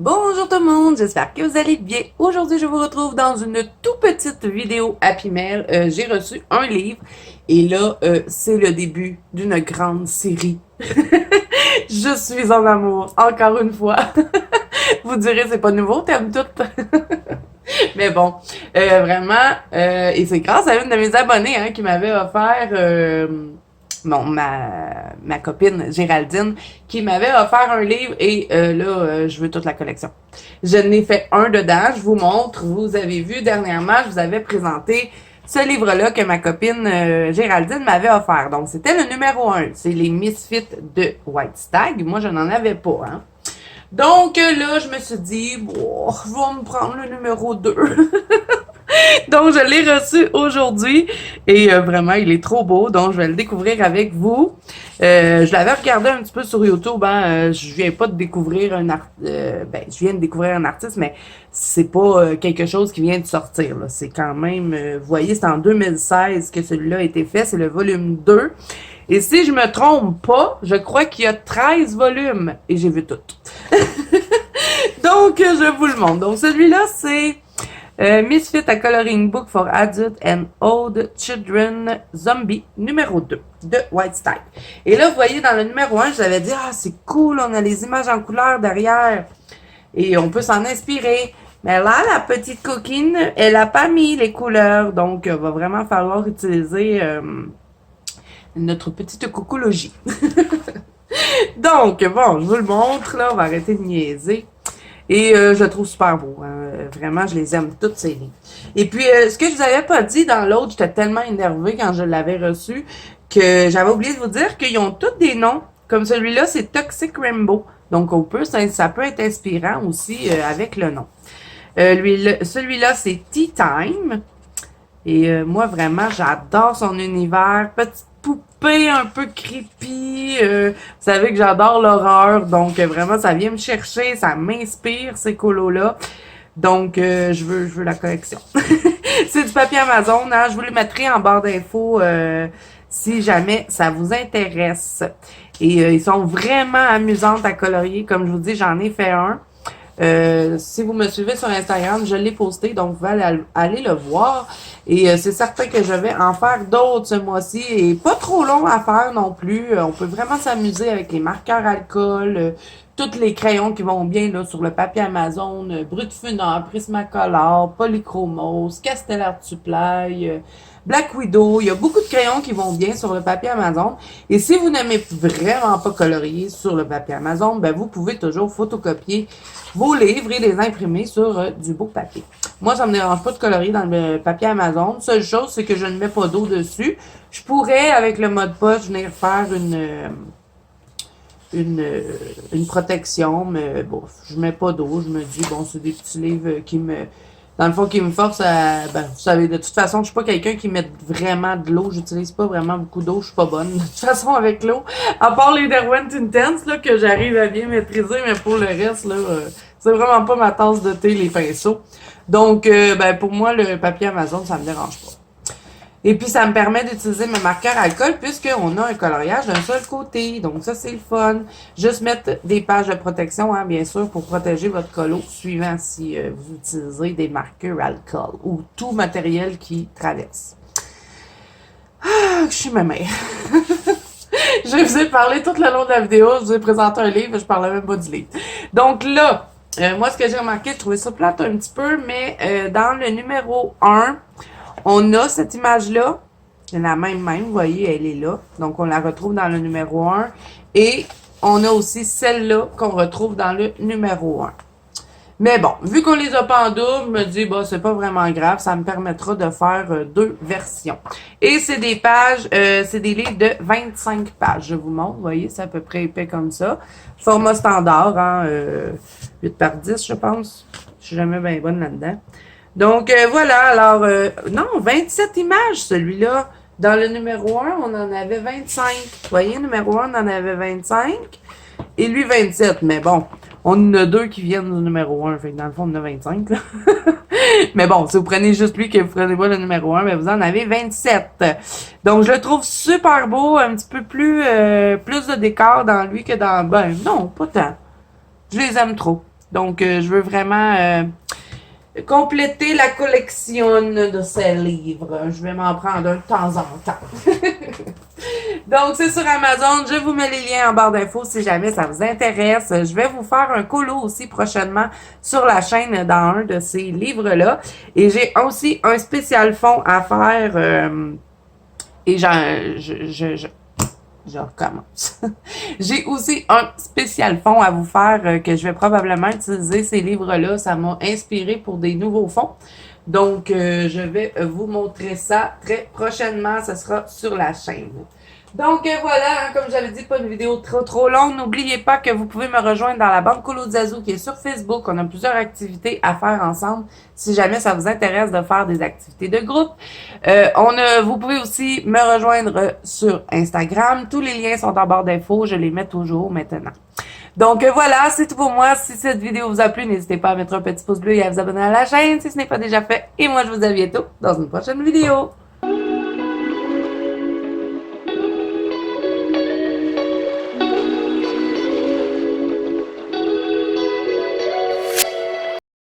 Bonjour tout le monde, j'espère que vous allez bien. Aujourd'hui, je vous retrouve dans une toute petite vidéo Happy Mail. J'ai reçu un livre et là, c'est le début d'une grande série. Je suis en amour, encore une fois. Vous direz, c'est pas nouveau, t'aimes tout. Mais bon, vraiment, et c'est grâce à une de mes abonnées qui m'avait offert... ma copine Géraldine qui m'avait offert un livre et là, je veux toute la collection. Je n'ai fait un dedans, je vous montre. Vous avez vu dernièrement, je vous avais présenté ce livre-là que ma copine Géraldine m'avait offert. Donc, c'était le numéro 1. C'est les Misfits de White Stag. Moi, je n'en avais pas, hein. Donc, là, je me suis dit, bon, je vais me prendre le numéro 2. Donc, je l'ai reçu aujourd'hui et vraiment, il est trop beau. Donc, je vais le découvrir avec vous. Je l'avais regardé un petit peu sur YouTube. Je viens pas de découvrir je viens de découvrir un artiste, mais c'est pas quelque chose qui vient de sortir. Là. C'est quand même, vous voyez, c'est en 2016 que celui-là a été fait. C'est le volume 2. Et si je me trompe pas, je crois qu'il y a 13 volumes. Et j'ai vu tout. Donc, je vous le montre. Donc, celui-là, c'est... Misfit a Coloring Book for Adult and Old Children Zombie numéro 2 de White Stag. Et là, vous voyez, dans le numéro 1, je vous avais dit, c'est cool, on a les images en couleur derrière. Et on peut s'en inspirer. Mais là, la petite coquine, elle a pas mis les couleurs. Donc, il va vraiment falloir utiliser notre petite cocologie. Donc, bon, je vous le montre, là, on va arrêter de niaiser. Et je le trouve super beau. Vraiment, je les aime toutes ces livres. Et puis, ce que je vous avais pas dit dans l'autre, j'étais tellement énervée quand je l'avais reçu que j'avais oublié de vous dire qu'ils ont tous des noms. Comme celui-là, c'est Toxic Rainbow. Donc, ça peut être inspirant aussi avec le nom. Celui-là, c'est Tea Time. Et moi, vraiment, j'adore son univers. Petite poupée un peu creepy. Vous savez que j'adore l'horreur. Donc, vraiment, ça vient me chercher. Ça m'inspire, ces colos-là. Donc, je veux la collection. C'est du papier Amazon. Hein? Je vous le mettrai en barre d'infos si jamais ça vous intéresse. Et ils sont vraiment amusantes à colorier. Comme je vous dis, j'en ai fait un. Si vous me suivez sur Instagram, je l'ai posté, donc vous pouvez aller le voir. Et c'est certain que je vais en faire d'autres ce mois-ci. Et pas trop long à faire non plus. On peut vraiment s'amuser avec les marqueurs alcool, tous les crayons qui vont bien là sur le papier Amazon, Brut Funor, Prismacolor, Polychromos, Castellaire Supply, Black Widow. Il y a beaucoup de crayons qui vont bien sur le papier Amazon. Et si vous n'aimez vraiment pas colorier sur le papier Amazon, ben vous pouvez toujours photocopier vos livres et les imprimer sur du beau papier. Moi, ça me dérange pas de colorier dans le papier Amazon. Seule chose, c'est que je ne mets pas d'eau dessus. Je pourrais, avec le mode poche, venir faire une protection, mais bon, je mets pas d'eau. Je me dis, bon, c'est des petits livres qui me... Dans le fond, qui me forcent à... Ben, vous savez, de toute façon, je suis pas quelqu'un qui met vraiment de l'eau. J'utilise pas vraiment beaucoup d'eau. Je suis pas bonne. De toute façon, avec l'eau, à part les Derwent Intense, là, que j'arrive à bien maîtriser, mais pour le reste, là, c'est vraiment pas ma tasse de thé, les pinceaux. Donc, ben, pour moi, le papier Amazon, ça me dérange pas. Et puis, ça me permet d'utiliser mes marqueurs alcool puisqu'on a un coloriage d'un seul côté. Donc, ça, c'est le fun. Juste mettre des pages de protection, bien sûr, pour protéger votre colo, suivant si vous utilisez des marqueurs alcool ou tout matériel qui traverse. Je suis ma mère. Je vous ai parlé tout le long de la vidéo. Je vous ai présenté un livre, je parlais même pas du livre. Donc là, moi, ce que j'ai remarqué, je trouvais ça plate un petit peu, mais dans le numéro 1, on a cette image-là, c'est la même, vous voyez, elle est là. Donc, on la retrouve dans le numéro 1. Et on a aussi celle-là qu'on retrouve dans le numéro 1. Mais bon, vu qu'on les a pas en double, je me dis, bah, c'est pas vraiment grave, ça me permettra de faire deux versions. Et c'est des pages, c'est des livres de 25 pages. Je vous montre, vous voyez, c'est à peu près épais comme ça. Format standard, 8 par 10, je pense. Je suis jamais bien bonne là-dedans. Donc, voilà, alors, non, 27 images, celui-là. Dans le numéro 1, on en avait 25. Vous voyez, numéro 1, on en avait 25. Et lui, 27. Mais bon, on en a deux qui viennent du numéro 1. Fait que dans le fond, on en a 25, là. Mais bon, si vous prenez juste lui, que vous prenez pas le numéro 1, ben vous en avez 27. Donc, je le trouve super beau. Un petit peu plus de décor dans lui que dans... Ben, non, pas tant. Je les aime trop. Donc, je veux vraiment compléter la collection de ces livres. Je vais m'en prendre un de temps en temps. Donc, c'est sur Amazon. Je vous mets les liens en barre d'infos si jamais ça vous intéresse. Je vais vous faire un colo aussi prochainement sur la chaîne dans un de ces livres-là. Et j'ai aussi un spécial fond à faire. Et je recommence. J'ai aussi un spécial fond à vous faire que je vais probablement utiliser ces livres-là. Ça m'a inspiré pour des nouveaux fonds. Donc, je vais vous montrer ça très prochainement. Ça sera sur la chaîne. Donc voilà, comme j'avais dit, pas une vidéo trop longue. N'oubliez pas que vous pouvez me rejoindre dans la bande Colo Zazu qui est sur Facebook. On a plusieurs activités à faire ensemble si jamais ça vous intéresse de faire des activités de groupe. Vous pouvez aussi me rejoindre sur Instagram. Tous les liens sont en barre d'infos. Je les mets toujours maintenant. Donc voilà, c'est tout pour moi. Si cette vidéo vous a plu, n'hésitez pas à mettre un petit pouce bleu et à vous abonner à la chaîne si ce n'est pas déjà fait. Et moi, je vous dis à bientôt dans une prochaine vidéo.